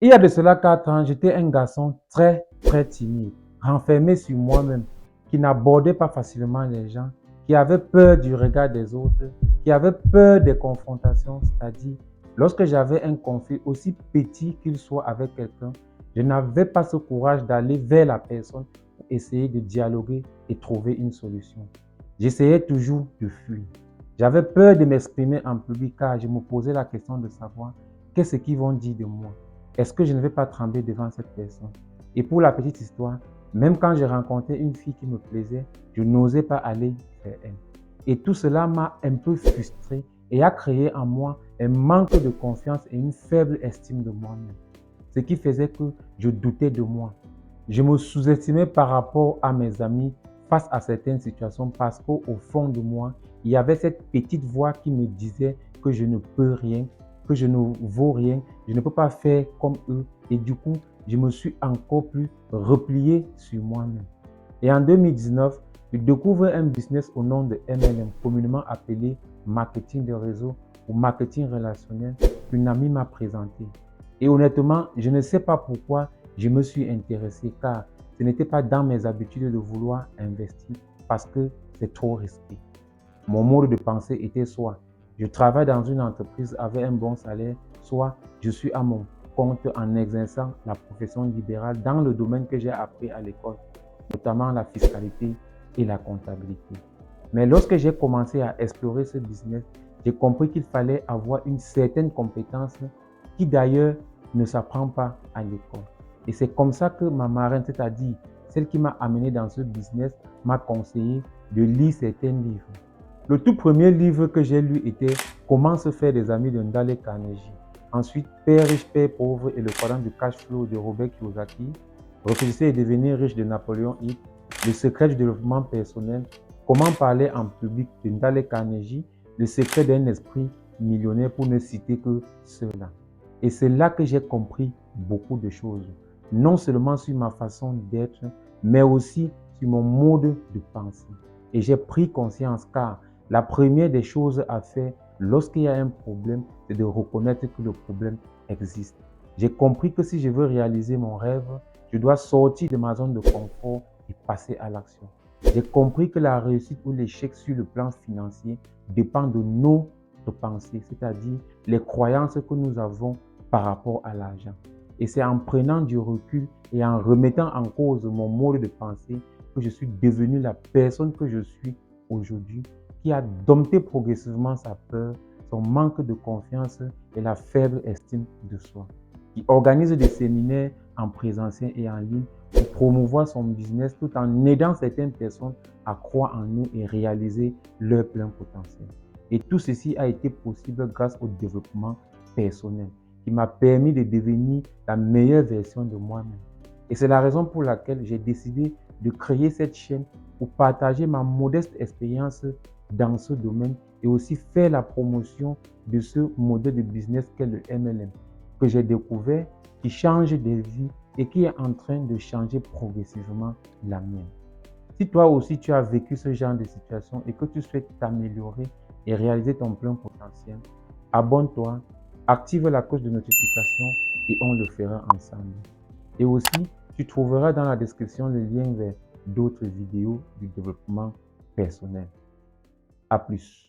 Il y a de cela 4 ans, j'étais un garçon très, très timide, renfermé sur moi-même, qui n'abordait pas facilement les gens, qui avait peur du regard des autres, qui avait peur des confrontations, c'est-à-dire lorsque j'avais un conflit aussi petit qu'il soit avec quelqu'un, je n'avais pas ce courage d'aller vers la personne pour essayer de dialoguer et trouver une solution. J'essayais toujours de fuir. J'avais peur de m'exprimer en public car je me posais la question de savoir qu'est-ce qu'ils vont dire de moi. Est-ce que je ne vais pas trembler devant cette personne? Et pour la petite histoire, même quand je rencontrais une fille qui me plaisait, je n'osais pas aller vers elle. Et tout cela m'a un peu frustré et a créé en moi un manque de confiance et une faible estime de moi-même. Ce qui faisait que je doutais de moi. Je me sous-estimais par rapport à mes amis face à certaines situations parce qu'au fond de moi, il y avait cette petite voix qui me disait que je ne peux rien, que je ne vaux rien, je ne peux pas faire comme eux. Et du coup, je me suis encore plus replié sur moi-même. Et en 2019, je découvre un business au nom de MLM, communément appelé marketing de réseau ou marketing relationnel, qu'une amie m'a présenté. Et honnêtement, je ne sais pas pourquoi je me suis intéressé, car ce n'était pas dans mes habitudes de vouloir investir parce que c'est trop risqué. Mon mode de pensée était soit je travaille dans une entreprise avec un bon salaire, soit je suis à mon compte en exerçant la profession libérale dans le domaine que j'ai appris à l'école, notamment la fiscalité et la comptabilité. Mais lorsque j'ai commencé à explorer ce business, j'ai compris qu'il fallait avoir une certaine compétence qui d'ailleurs ne s'apprend pas à l'école. Et c'est comme ça que ma marraine, c'est-à-dire celle qui m'a amené dans ce business, m'a conseillé de lire certains livres. Le tout premier livre que j'ai lu était Comment se faire des amis de Ndale Carnegie. Ensuite, Père riche, Père pauvre et le quadrant du cash flow de Robert Kiyosaki. Réfléchir et devenir riche de Napoléon Hill. Le secret du développement personnel. Comment parler en public de Ndale Carnegie. Le secret d'un esprit millionnaire pour ne citer que cela. Et c'est là que j'ai compris beaucoup de choses. Non seulement sur ma façon d'être, mais aussi sur mon mode de pensée. Et j'ai pris conscience car la première des choses à faire lorsqu'il y a un problème, c'est de reconnaître que le problème existe. J'ai compris que si je veux réaliser mon rêve, je dois sortir de ma zone de confort et passer à l'action. J'ai compris que la réussite ou l'échec sur le plan financier dépend de nos pensées, c'est-à-dire les croyances que nous avons par rapport à l'argent. Et c'est en prenant du recul et en remettant en cause mon mode de pensée que je suis devenu la personne que je suis aujourd'hui, qui a dompté progressivement sa peur, son manque de confiance et la faible estime de soi, qui organise des séminaires en présentiel et en ligne pour promouvoir son business tout en aidant certaines personnes à croire en eux et réaliser leur plein potentiel. Et tout ceci a été possible grâce au développement personnel qui m'a permis de devenir la meilleure version de moi-même. Et c'est la raison pour laquelle j'ai décidé de créer cette chaîne pour partager ma modeste expérience dans ce domaine et aussi faire la promotion de ce modèle de business qu'est le MLM que j'ai découvert, qui change des vies et qui est en train de changer progressivement la mienne. Si toi aussi tu as vécu ce genre de situation et que tu souhaites t'améliorer et réaliser ton plein potentiel, abonne-toi, active la cloche de notification et on le fera ensemble. Et aussi, tu trouveras dans la description le lien vers d'autres vidéos du développement personnel. À plus.